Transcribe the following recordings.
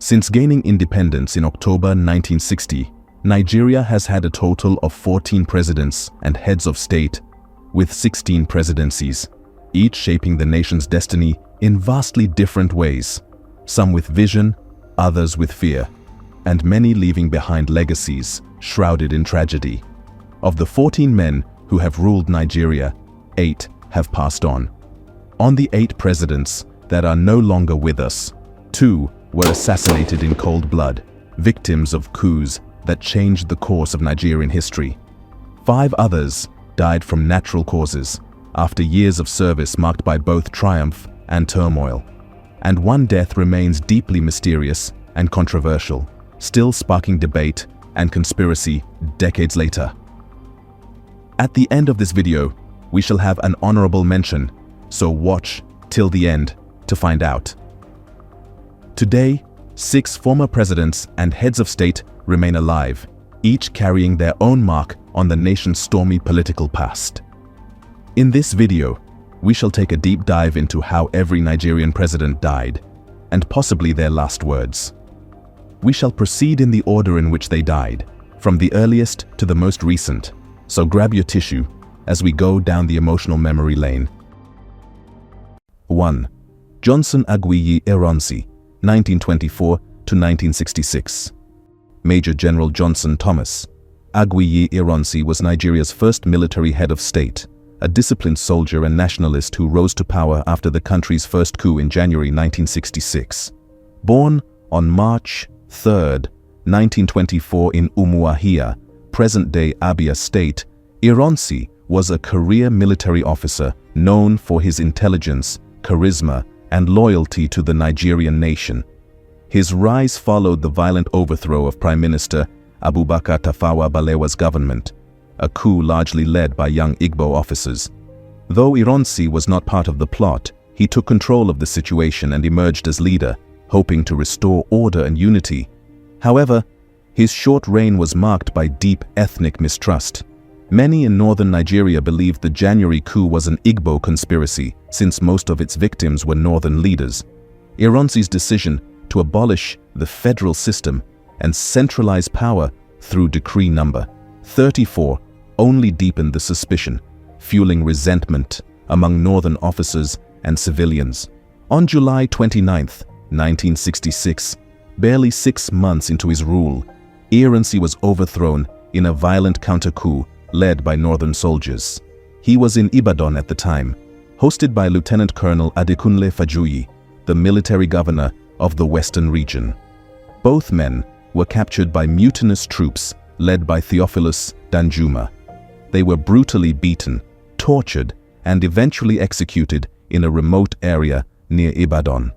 Since gaining independence in October 1960, Nigeria has had a total of 14 presidents and heads of state, with 16 presidencies, each shaping the nation's destiny in vastly different ways, some with vision, others with fear, and many leaving behind legacies shrouded in tragedy. Of the 14 men who have ruled Nigeria, 8 have passed on. On the 8 presidents that are no longer with us, 2 were assassinated in cold blood, victims of coups that changed the course of Nigerian history. 5 others died from natural causes after years of service marked by both triumph and turmoil. And 1 death remains deeply mysterious and controversial, still sparking debate and conspiracy decades later. At the end of this video, we shall have an honorable mention, so watch till the end to find out. Today, 6 former presidents and heads of state remain alive, each carrying their own mark on the nation's stormy political past. In this video, we shall take a deep dive into how every Nigerian president died, and possibly their last words. We shall proceed in the order in which they died, from the earliest to the most recent, so grab your tissue as we go down the emotional memory lane. 1. Johnson Aguiyi Ironsi, 1924 to 1966. Major General Johnson Thomas Aguiyi Ironsi was Nigeria's first military head of state, a disciplined soldier and nationalist who rose to power after the country's first coup in January 1966. Born on March 3, 1924 in Umuahia, present-day Abia State, Ironsi was a career military officer known for his intelligence, charisma, and loyalty to the Nigerian nation. His rise followed the violent overthrow of Prime Minister Abubakar Tafawa Balewa's government, a coup largely led by young Igbo officers. Though Ironsi was not part of the plot, he took control of the situation and emerged as leader, hoping to restore order and unity. However, his short reign was marked by deep ethnic mistrust. Many in northern Nigeria believed the January coup was an Igbo conspiracy, since most of its victims were northern leaders. Ironsi's decision to abolish the federal system and centralize power through Decree No. 34 only deepened the suspicion, fueling resentment among northern officers and civilians. On July 29, 1966, barely 6 months into his rule, Ironsi was overthrown in a violent counter-coup led by northern soldiers. He was in Ibadan at the time, hosted by Lieutenant Colonel Adekunle Fajuyi, the military governor of the Western region. Both men were captured by mutinous troops led by Theophilus Danjuma. They were brutally beaten, tortured, and eventually executed in a remote area near Ibadan.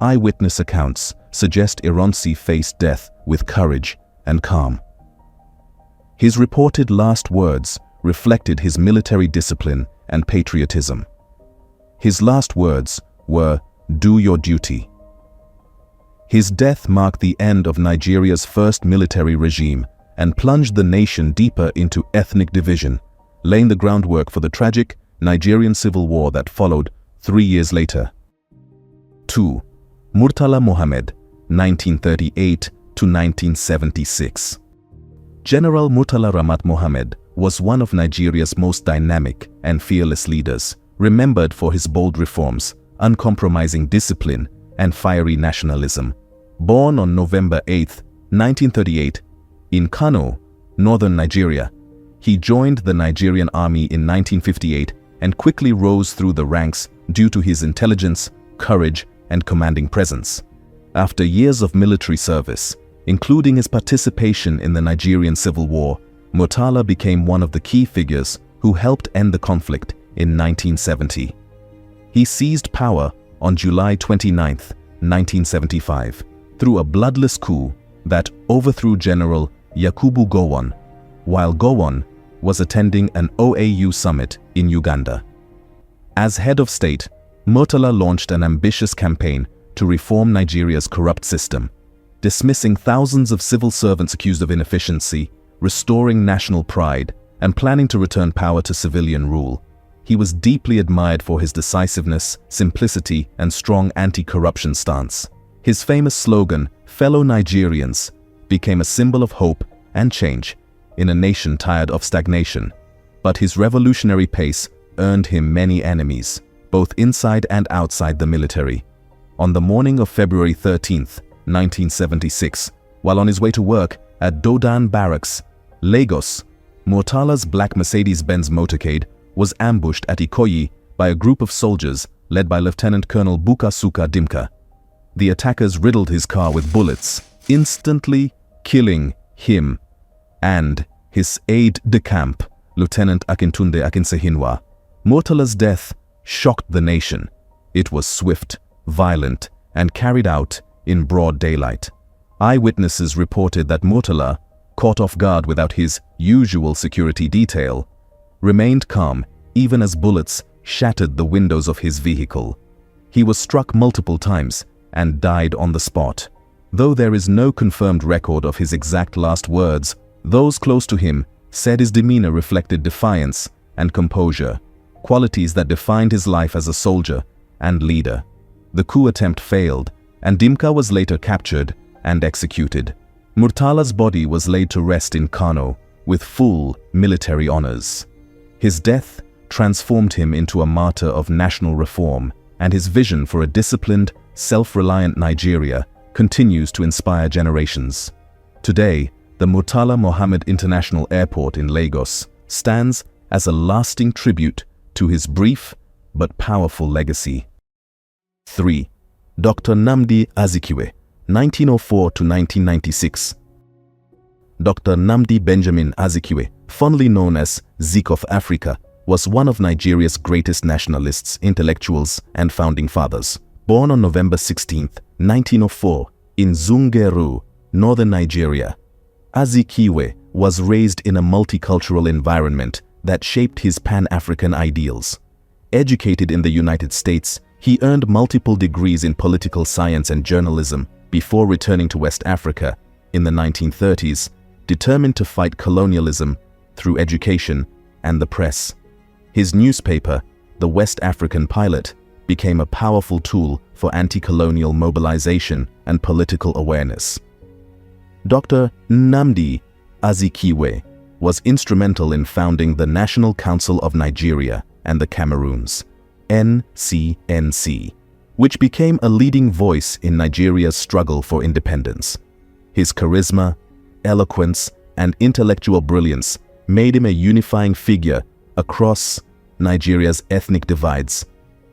Eyewitness accounts suggest Ironsi faced death with courage and calm. His reported last words reflected his military discipline and patriotism. His last words were, "Do your duty." His death marked the end of Nigeria's first military regime and plunged the nation deeper into ethnic division, laying the groundwork for the tragic Nigerian civil war that followed 3 years later. 2. Murtala Mohammed, 1938 to 1976. General Murtala Ramat Mohammed was one of Nigeria's most dynamic and fearless leaders, remembered for his bold reforms, uncompromising discipline, and fiery nationalism. Born on November 8, 1938, in Kano, northern Nigeria, he joined the Nigerian army in 1958 and quickly rose through the ranks due to his intelligence, courage, and commanding presence. After years of military service, including his participation in the Nigerian Civil War, Murtala became one of the key figures who helped end the conflict in 1970. He seized power on July 29, 1975, through a bloodless coup that overthrew General Yakubu Gowon, while Gowon was attending an OAU summit in Uganda. As head of state, Murtala launched an ambitious campaign to reform Nigeria's corrupt system, dismissing thousands of civil servants accused of inefficiency, restoring national pride, and planning to return power to civilian rule. He was deeply admired for his decisiveness, simplicity, and strong anti-corruption stance. His famous slogan, "Fellow Nigerians," became a symbol of hope and change in a nation tired of stagnation. But his revolutionary pace earned him many enemies, both inside and outside the military. On the morning of February 13th, 1976, while on his way to work at Dodan Barracks, Lagos, Murtala's black Mercedes-Benz motorcade was ambushed at Ikoyi by a group of soldiers led by Lieutenant Colonel Bukasuka Dimka. The attackers riddled his car with bullets, instantly killing him and his aide-de-camp, Lieutenant Akintunde Akinsehinwa. Murtala's death shocked the nation. It was swift, violent, and carried out in broad daylight. Eyewitnesses reported that Murtala, caught off guard without his usual security detail, remained calm even as bullets shattered the windows of his vehicle. He was struck multiple times and died on the spot. Though there is no confirmed record of his exact last words, those close to him said his demeanor reflected defiance and composure, qualities that defined his life as a soldier and leader. The coup attempt failed, and Dimka was later captured and executed. Murtala's body was laid to rest in Kano with full military honors. His death transformed him into a martyr of national reform, and his vision for a disciplined, self-reliant Nigeria continues to inspire generations. Today, the Murtala Mohammed International Airport in Lagos stands as a lasting tribute to his brief but powerful legacy. 3. Dr. Nnamdi Azikiwe, 1904 to 1996. Dr. Nnamdi Benjamin Azikiwe, fondly known as Zik of Africa, was one of Nigeria's greatest nationalists, intellectuals, and founding fathers. Born on November 16, 1904, in Zungeru, northern Nigeria, Azikiwe was raised in a multicultural environment that shaped his Pan-African ideals. Educated in the United States, he earned multiple degrees in political science and journalism before returning to West Africa in the 1930s, determined to fight colonialism through education and the press. His newspaper, The West African Pilot, became a powerful tool for anti-colonial mobilization and political awareness. Dr. Nnamdi Azikiwe was instrumental in founding the National Council of Nigeria and the Cameroons, NCNC, which became a leading voice in Nigeria's struggle for independence. His charisma, eloquence, and intellectual brilliance made him a unifying figure across Nigeria's ethnic divides.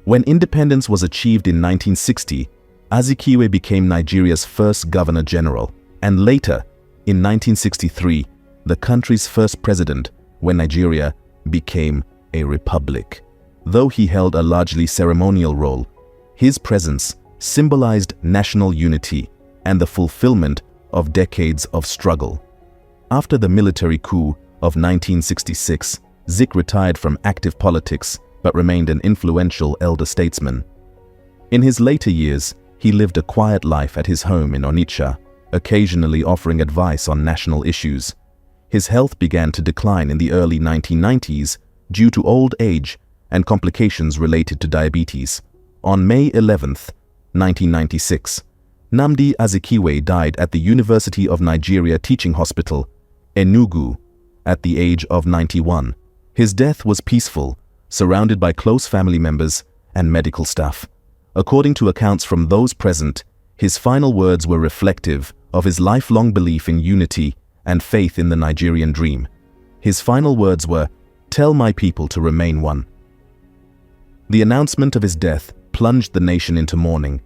When independence was achieved in 1960, Azikiwe became Nigeria's first Governor General, and later, in 1963, the country's first president when Nigeria became a republic. Though he held a largely ceremonial role, his presence symbolized national unity and the fulfillment of decades of struggle. After the military coup of 1966, Zik retired from active politics but remained an influential elder statesman. In his later years, he lived a quiet life at his home in Onitsha, occasionally offering advice on national issues. His health began to decline in the early 1990s due to old age and complications related to diabetes. On May 11, 1996, Nnamdi Azikiwe died at the University of Nigeria Teaching Hospital, Enugu, at the age of 91. His death was peaceful, surrounded by close family members and medical staff. According to accounts from those present, his final words were reflective of his lifelong belief in unity and faith in the Nigerian dream. His final words were, "Tell my people to remain one." The announcement of his death plunged the nation into mourning.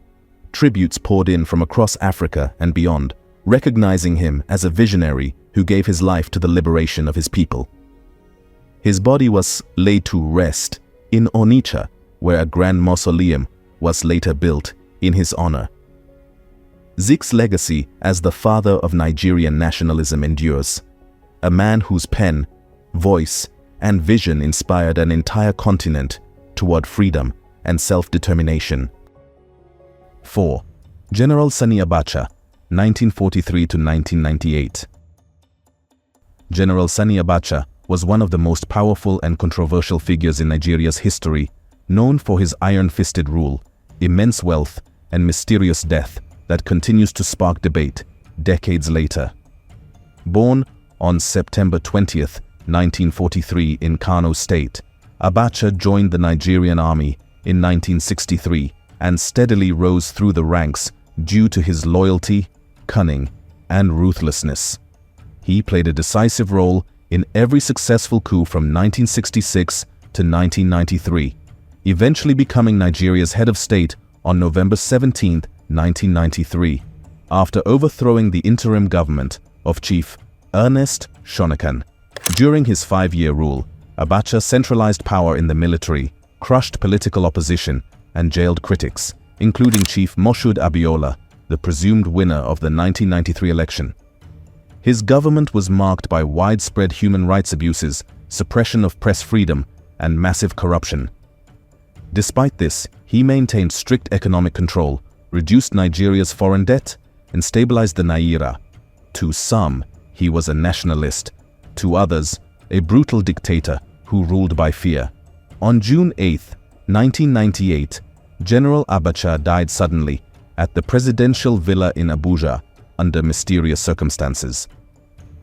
Tributes poured in from across Africa and beyond, recognizing him as a visionary who gave his life to the liberation of his people. His body was laid to rest in Onitsha, where a grand mausoleum was later built in his honor. Zik's legacy as the father of Nigerian nationalism endures, a man whose pen, voice, and vision inspired an entire continent toward freedom and self-determination. 4. General Sani Abacha, 1943 to 1998. General Sani Abacha was one of the most powerful and controversial figures in Nigeria's history, known for his iron-fisted rule, immense wealth, and mysterious death that continues to spark debate decades later. Born on September 20th, 1943 in Kano State, Abacha joined the Nigerian army in 1963 and steadily rose through the ranks due to his loyalty, cunning, and ruthlessness. He played a decisive role in every successful coup from 1966 to 1993, eventually becoming Nigeria's head of state on November 17, 1993, after overthrowing the interim government of Chief Ernest Shonekan. During his 5-year rule, Abacha centralized power in the military, crushed political opposition, and jailed critics, including Chief Moshood Abiola, the presumed winner of the 1993 election. His government was marked by widespread human rights abuses, suppression of press freedom, and massive corruption. Despite this, he maintained strict economic control, reduced Nigeria's foreign debt, and stabilized the Naira. To some, he was a nationalist. To others, a brutal dictator who ruled by fear. On June 8, 1998, General Abacha died suddenly at the presidential villa in Abuja under mysterious circumstances.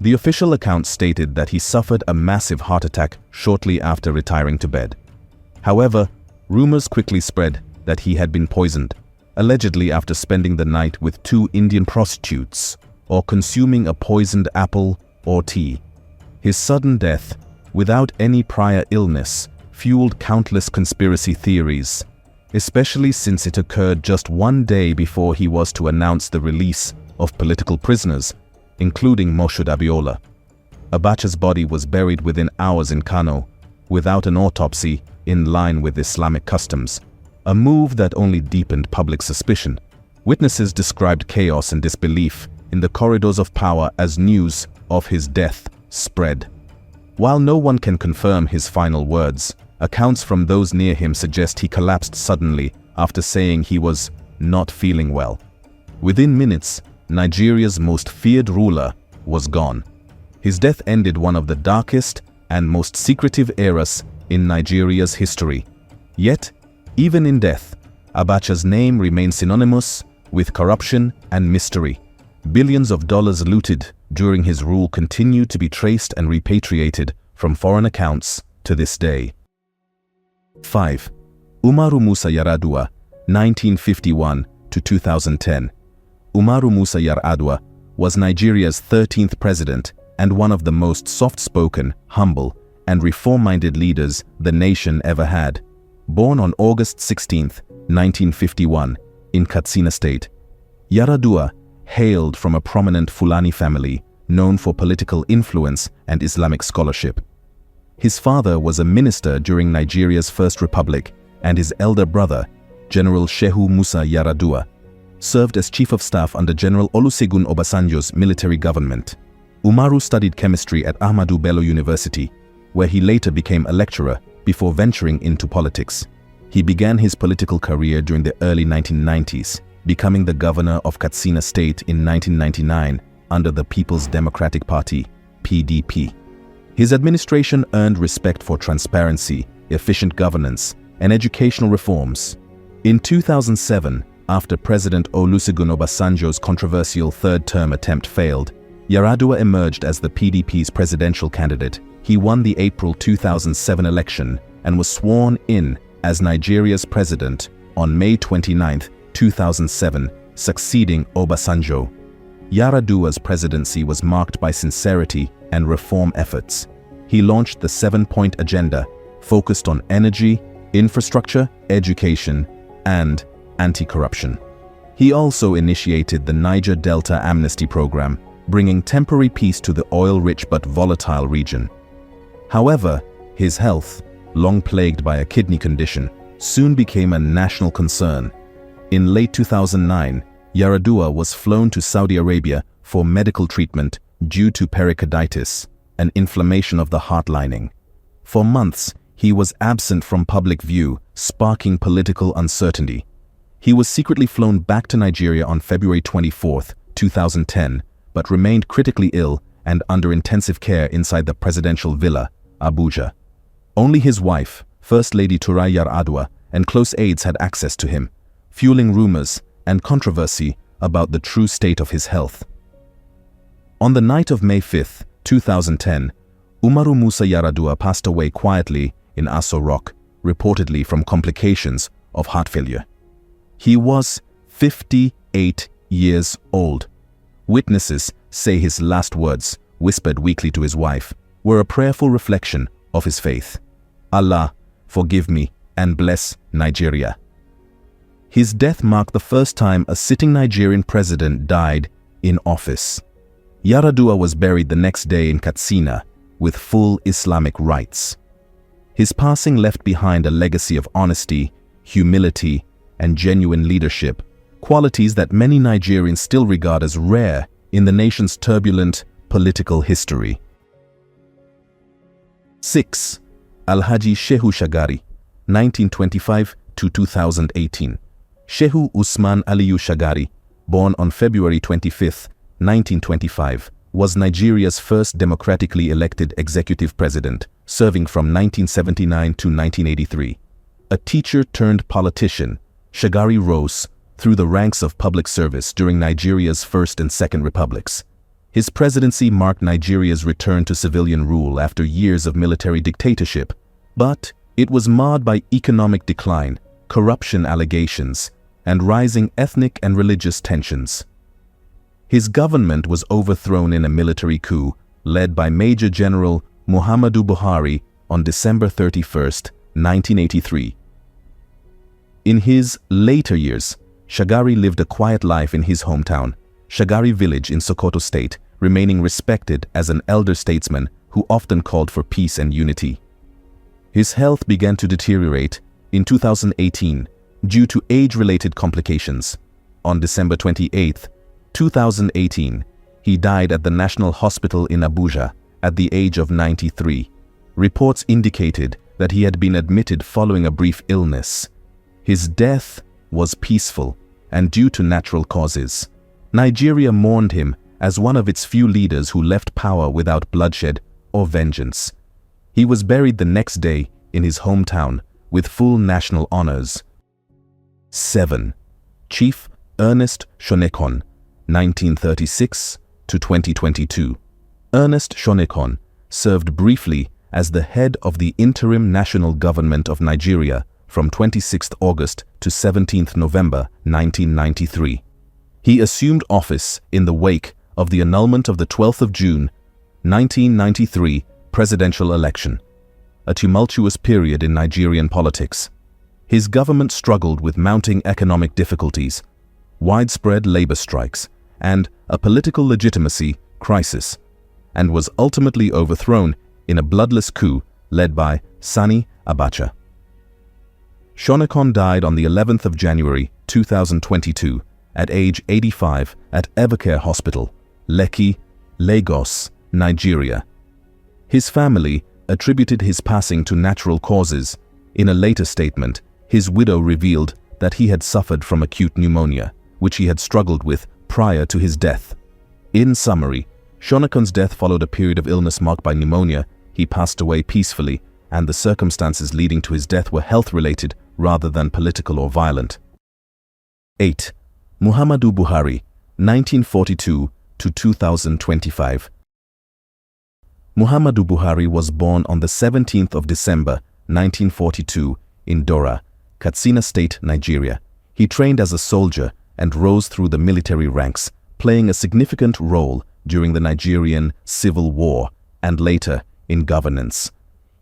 The official account stated that he suffered a massive heart attack shortly after retiring to bed. However, rumors quickly spread that he had been poisoned, allegedly after spending the night with 2 Indian prostitutes or consuming a poisoned apple or tea. His sudden death, without any prior illness, fueled countless conspiracy theories, especially since it occurred just 1 day before he was to announce the release of political prisoners, including Moshood Abiola. Abacha's body was buried within hours in Kano, without an autopsy, in line with Islamic customs, a move that only deepened public suspicion. Witnesses described chaos and disbelief in the corridors of power as news of his death spread. While no one can confirm his final words, accounts from those near him suggest he collapsed suddenly after saying he was not feeling well. Within minutes, Nigeria's most feared ruler was gone. His death ended one of the darkest and most secretive eras in Nigeria's history. Yet, even in death, Abacha's name remains synonymous with corruption and mystery. Billions of dollars looted during his rule continue to be traced and repatriated from foreign accounts to this day. 5. Umaru Musa Yar'Adua, 1951 to 2010. Umaru Musa Yar'Adua was Nigeria's 13th president and one of the most soft-spoken, humble, and reform-minded leaders the nation ever had. Born on August 16, 1951, in Katsina State, Yar'Adua hailed from a prominent Fulani family known for political influence and Islamic scholarship. His father was a minister during Nigeria's First Republic, and his elder brother, General Shehu Musa Yar'Adua, served as chief of staff under General Olusegun Obasanjo's military government. Umaru studied chemistry at Ahmadu Bello University, where he later became a lecturer before venturing into politics. He began his political career during the early 1990s, becoming the governor of Katsina State in 1999 under the People's Democratic Party, PDP. His administration earned respect for transparency, efficient governance, and educational reforms. In 2007, after President Olusegun Obasanjo's controversial third-term attempt failed, Yar'Adua emerged as the PDP's presidential candidate. He won the April 2007 election and was sworn in as Nigeria's president on May 29, 2007, succeeding Obasanjo. Yar'Adua's presidency was marked by sincerity and reform efforts. He launched the 7-point agenda, focused on energy, infrastructure, education, and anti-corruption. He also initiated the Niger Delta Amnesty Program, bringing temporary peace to the oil-rich but volatile region. However, his health, long plagued by a kidney condition, soon became a national concern. In late 2009, Yar'Adua was flown to Saudi Arabia for medical treatment due to pericarditis, an inflammation of the heart lining. For months, he was absent from public view, sparking political uncertainty. He was secretly flown back to Nigeria on February 24, 2010, but remained critically ill and under intensive care inside the presidential villa, Abuja. Only his wife, First Lady Turai Yar'Adua, and close aides had access to him, fueling rumors and controversy about the true state of his health. On the night of May 5, 2010, Umaru Musa Yar'Adua passed away quietly in Aso Rock, reportedly from complications of heart failure. He was 58 years old. Witnesses say his last words, whispered weakly to his wife, were a prayerful reflection of his faith. Allah, forgive me and bless Nigeria. His death marked the first time a sitting Nigerian president died in office. Yar'Adua was buried the next day in Katsina with full Islamic rites. His passing left behind a legacy of honesty, humility, and genuine leadership, qualities that many Nigerians still regard as rare in the nation's turbulent political history. 6. Alhaji Shehu Shagari, 1925 to 2018. Shehu Usman Aliyu Shagari, born on February 25, 1925, was Nigeria's first democratically elected executive president, serving from 1979 to 1983. A teacher turned politician, Shagari rose through the ranks of public service during Nigeria's First and Second Republics. His presidency marked Nigeria's return to civilian rule after years of military dictatorship, but it was marred by economic decline, corruption allegations, and rising ethnic and religious tensions. His government was overthrown in a military coup led by Major General Muhammadu Buhari on December 31, 1983. In his later years, Shagari lived a quiet life in his hometown, Shagari village in Sokoto State, remaining respected as an elder statesman who often called for peace and unity. His health began to deteriorate in 2018 due to age-related complications. On December 28, 2018, he died at the National Hospital in Abuja at the age of 93. Reports indicated that he had been admitted following a brief illness. His death was peaceful and due to natural causes. Nigeria mourned him as one of its few leaders who left power without bloodshed or vengeance. He was buried the next day in his hometown with full national honors. 7. Chief Ernest Shonekan, 1936 to 2022. Ernest Shonekan served briefly as the head of the interim national government of Nigeria from 26 August to 17 November 1993. He assumed office in the wake of the annulment of the 12th of June 1993 presidential election, a tumultuous period in Nigerian politics. His government struggled with mounting economic difficulties, widespread labor strikes, and a political legitimacy crisis, and was ultimately overthrown in a bloodless coup led by Sani Abacha. Shonekan died on the 11th of January 2022 at age 85 at Evercare Hospital, Lekki, Lagos, Nigeria. His family attributed his passing to natural causes. In a later statement, his widow revealed that he had suffered from acute pneumonia, which he had struggled with prior to his death. In summary, Shonekan's death followed a period of illness marked by pneumonia. He passed away peacefully, and the circumstances leading to his death were health-related rather than political or violent. 8. Muhammadu Buhari, 1942 to 2025. Muhammadu Buhari was born on the 17th of December 1942 in Dora, Katsina State, Nigeria. He trained as a soldier and rose through the military ranks, playing a significant role during the Nigerian Civil War and later in governance.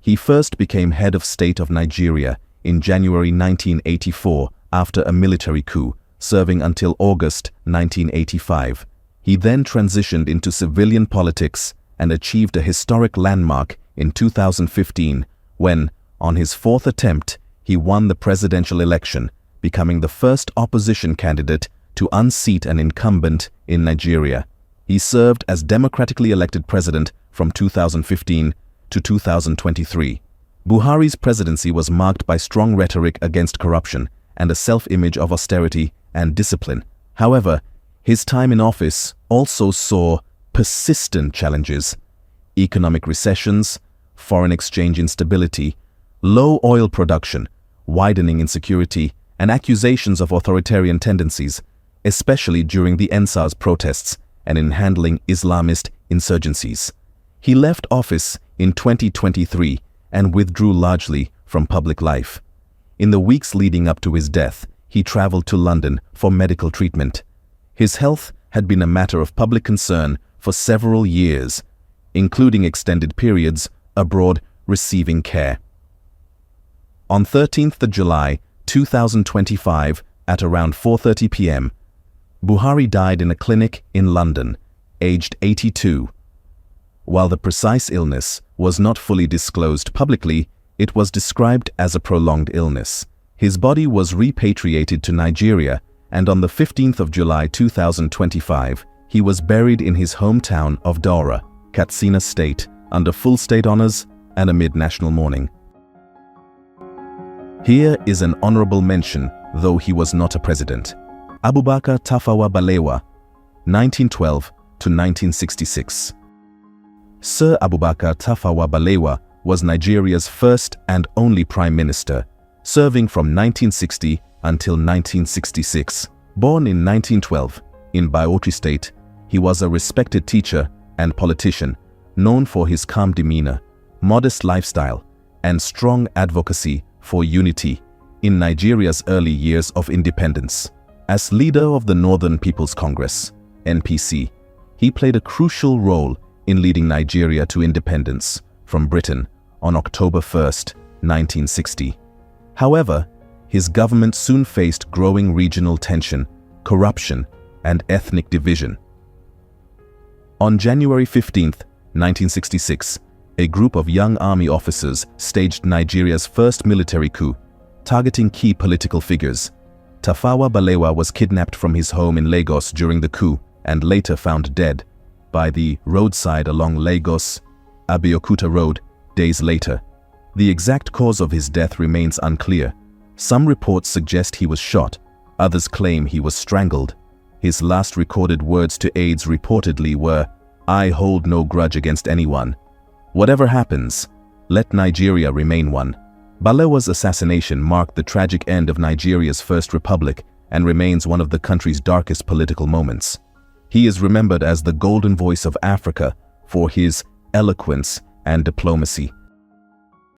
He first became head of state of Nigeria in January 1984 after a military coup, serving until August 1985. He then transitioned into civilian politics and achieved a historic landmark in 2015 when, on his fourth attempt, he won the presidential election, becoming the first opposition candidate to unseat an incumbent in Nigeria. He served as democratically elected president from 2015 to 2023. Buhari's presidency was marked by strong rhetoric against corruption and a self-image of austerity and discipline. However, his time in office also saw persistent challenges: economic recessions, foreign exchange instability, low oil production, widening insecurity, and accusations of authoritarian tendencies. especially during the EndSARS protests and in handling Islamist insurgencies. He left office in 2023 and withdrew largely from public life. In the weeks leading up to his death, he traveled to London for medical treatment. His health had been a matter of public concern for several years, including extended periods abroad receiving care. On 13th July 2025, at around 4:30 p.m., Buhari died in a clinic in London, aged 82. While the precise illness was not fully disclosed publicly, it was described as a prolonged illness. His body was repatriated to Nigeria, and on the 15th of July 2025, he was buried in his hometown of Daura, Katsina State, under full state honors and amid national mourning. Here is an honorable mention, though he was not a president. Abubakar Tafawa Balewa, 1912 to 1966. Sir Abubakar Tafawa Balewa was Nigeria's first and only prime minister, serving from 1960 until 1966. Born in 1912 in Bauchi State, he was a respected teacher and politician, known for his calm demeanor, modest lifestyle, and strong advocacy for unity in Nigeria's early years of independence. As leader of the Northern People's Congress, NPC, he played a crucial role in leading Nigeria to independence from Britain on October 1, 1960. However, his government soon faced growing regional tension, corruption, and ethnic division. On January 15, 1966, a group of young army officers staged Nigeria's first military coup, targeting key political figures. Tafawa Balewa was kidnapped from his home in Lagos during the coup and later found dead by the roadside along Lagos-Abeokuta Road days later. The exact cause of his death remains unclear. Some reports suggest he was shot, others claim he was strangled. His last recorded words to aides reportedly were, "I hold no grudge against anyone. Whatever happens, let Nigeria remain one." Balewa's assassination marked the tragic end of Nigeria's First Republic and remains one of the country's darkest political moments. He is remembered as the golden voice of Africa for his eloquence and diplomacy.